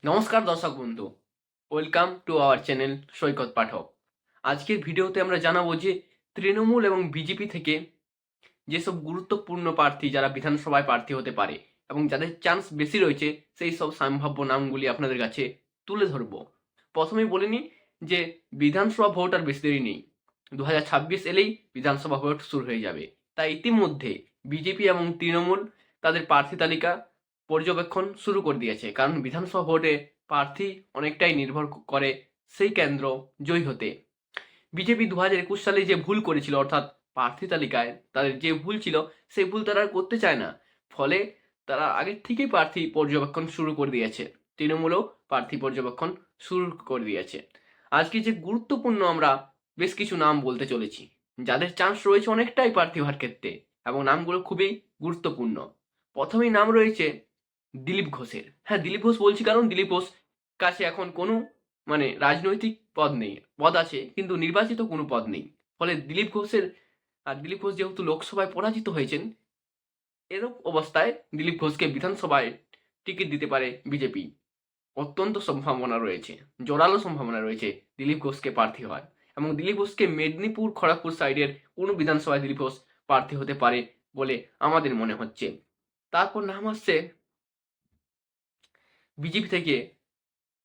নমস্কার দর্শক বন্ধু, ওয়েলকাম টু আওয়ার চ্যানেল সৈকত পাঠক। আজকের ভিডিওতে আমরা জানাবো যে তৃণমূল এবং বিজেপি থেকে যেসব গুরুত্বপূর্ণ প্রার্থী যারা বিধানসভায় প্রার্থী হতে পারে এবং যাদের চান্স বেশি রয়েছে সেই সব সম্ভাব্য নামগুলি আপনাদের কাছে তুলে ধরবো। প্রথমেই বলে নিই যে বিধানসভা ভোট আর বেশি দেরি নেই। 2026 এলেই বিধানসভা ভোট শুরু হয়ে যাবে। তাই ইতিমধ্যে বিজেপি এবং তৃণমূল তাদের প্রার্থী তালিকা পর্যবেক্ষণ শুরু করে দিয়েছে, কারণ বিধানসভা ভোটে প্রার্থী অনেকটাই নির্ভর করে সেই কেন্দ্র জয়ী হতে। বিজেপি 2021 সালে যে ভুল করেছিল, অর্থাৎ প্রার্থী তালিকায় তাদের যে ভুল ছিল সেই ভুল তারা আর করতে চায় না। ফলে তারা আগের থেকেই প্রার্থী পর্যবেক্ষণ শুরু করে দিয়েছে। তৃণমূলও প্রার্থী পর্যবেক্ষণ শুরু করে দিয়েছে। আজকে যে গুরুত্বপূর্ণ আমরা বেশ কিছু নাম বলতে চলেছি, যাদের চান্স রয়েছে অনেকটাই প্রার্থী হওয়ার ক্ষেত্রে, এবং নামগুলো খুবই গুরুত্বপূর্ণ। প্রথমেই নাম রয়েছে দিলীপ ঘোষের। হ্যাঁ, দিলীপ ঘোষ বলছি কারণ দিলীপ ঘোষ কাছে এখন কোনো রাজনৈতিক পদ নেই। পদ আছে কিন্তু নির্বাচিত কোনো পদ নেই। ফলে দিলীপ ঘোষ যেহেতু লোকসভায় পরাজিত হয়েছেন, এরূপ অবস্থায় দিলীপ ঘোষকে বিধানসভায় টিকিট দিতে পারে বিজেপি। অত্যন্ত সম্ভাবনা রয়েছে, জোরালো সম্ভাবনা রয়েছে দিলীপ ঘোষকে প্রার্থী হওয়ার, এবং দিলীপ ঘোষকে মেদিনীপুর খড়গপুর সাইডের কোনো বিধানসভায় দিলীপ ঘোষ প্রার্থী হতে পারে বলে আমাদের মনে হচ্ছে। তারপর নাম আসছে বিজেপি থেকে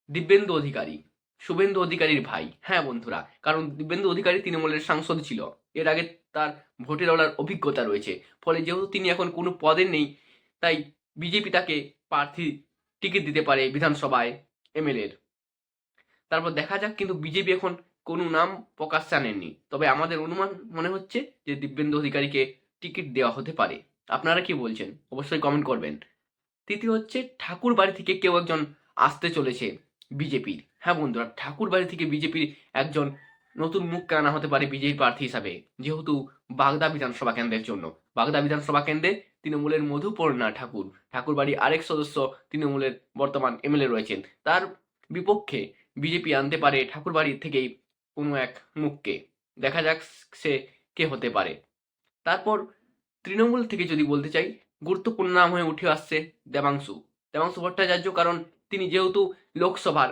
দিব্যেন্দু অধিকারী, শুভেন্দু অধিকারীর ভাই। হ্যাঁ বন্ধুরা, কারণ দিব্যেন্দু অধিকারী তৃণমূলের সাংসদ ছিল, এর আগে তার ভোটে লড়ার অভিজ্ঞতা রয়েছে। ফলে যেহেতু তিনি এখন কোনো পদে নেই, তাই বিজেপি তাকে প্রার্থী টিকিট দিতে পারে বিধানসভায় এমএলএর। তারপর দেখা যাক, কিন্তু বিজেপি এখন কোনো নাম প্রকাশ্যে আনেননি, তবে আমাদের অনুমান মনে হচ্ছে যে দিব্যেন্দু অধিকারীকে টিকিট দেওয়া হতে পারে। আপনারা কি বলছেন অবশ্যই কমেন্ট করবেন। তৃতীয় হচ্ছে ঠাকুর বাড়ি থেকে কেউ একজন আসতে চলেছে বিজেপির। হ্যাঁ বন্ধুরা, ঠাকুর বাড়ি থেকে বিজেপির একজন নতুন মুখকে আনা হতে পারে বিজেপি প্রার্থী হিসাবে, যেহেতু বাগদা বিধানসভা কেন্দ্রের জন্য। বাগদা বিধানসভা কেন্দ্রে তৃণমূলের মধুপর্ণা ঠাকুর, ঠাকুর বাড়ির আরেক সদস্য তৃণমূলের বর্তমান এমএলএ রয়েছেন, তার বিপক্ষে বিজেপি আনতে পারে ঠাকুর বাড়ি থেকেই কোনো এক মুখকে। দেখা যাক সে কে হতে পারে। তারপর তৃণমূল থেকে যদি বলতে চাই, গুরুত্বপূর্ণ নাম হয়ে উঠে আসছে দেবাংশু দেবাংশু ভট্টাচার্য, কারণ তিনি যেহেতু লোকসভার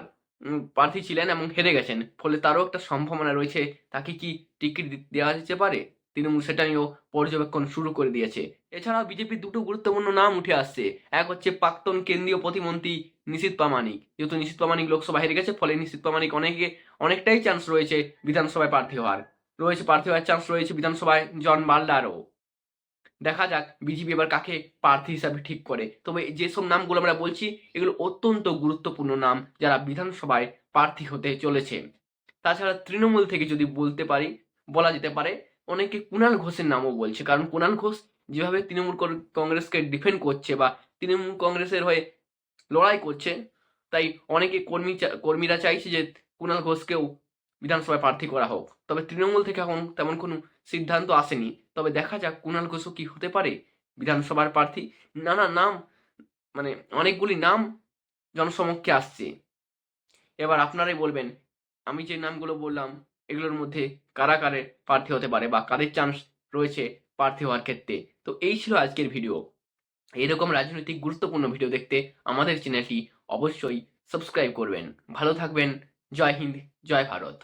প্রার্থী ছিলেন এবং হেরে গেছেন, ফলে তারও একটা সম্ভাবনা রয়েছে তাকে কি টিকিট দেওয়া যেতে পারে। তৃণমূল সেটা নিয়েও পর্যবেক্ষণ শুরু করে দিয়েছে। এছাড়াও বিজেপির দুটো গুরুত্বপূর্ণ নাম উঠে আসছে। এক হচ্ছে প্রাক্তন কেন্দ্রীয় প্রতিমন্ত্রী নিশীথ প্রামাণিক। যেহেতু নিশীথ প্রামাণিক লোকসভা হেরে গেছে, ফলে নিশীথ প্রামাণিক অনেকটাই চান্স রয়েছে বিধানসভায় প্রার্থী হওয়ার চান্স রয়েছে বিধানসভায় জন বার্লারও। দেখা যাক বিজেপি এবার কাকে প্রার্থী হিসাবে ঠিক করে। তবে যেসব নামগুলো আমরা বলছি এগুলো অত্যন্ত গুরুত্বপূর্ণ নাম, যারা বিধানসভায় প্রার্থী হতে চলেছে। তাছাড়া তৃণমূল থেকে যদি বলা যেতে পারে, অনেকে কুণাল ঘোষের নামও বলছে, কারণ কুণাল ঘোষ যেভাবে তৃণমূল কংগ্রেসকে ডিফেন্ড করছে বা তৃণমূল কংগ্রেসের হয়ে লড়াই করছে, তাই অনেকে কর্মীরা চাইছে যে কুণাল ঘোষকেও বিধানসভায় প্রার্থী করা হোক। তবে তৃণমূল থেকে এখন তেমন কোনো সিদ্ধান্ত আসেনি। তবে দেখা যাক কুণাল ঘোষও কি হতে পারে বিধানসভার প্রার্থী। নানা নাম, অনেকগুলি নাম জনসমক্ষে আসছে। এবার আপনারাই বলবেন, আমি যে নামগুলো বললাম এগুলোর মধ্যে কারা প্রার্থী হতে পারে বা কাদের চান্স রয়েছে প্রার্থী হওয়ার ক্ষেত্রে। তো এই ছিল আজকের ভিডিও। এরকম রাজনৈতিক গুরুত্বপূর্ণ ভিডিও দেখতে আমাদের চ্যানেলটি অবশ্যই সাবস্ক্রাইব করবেন। ভালো থাকবেন। জয় হিন্দ, জয় ভারত।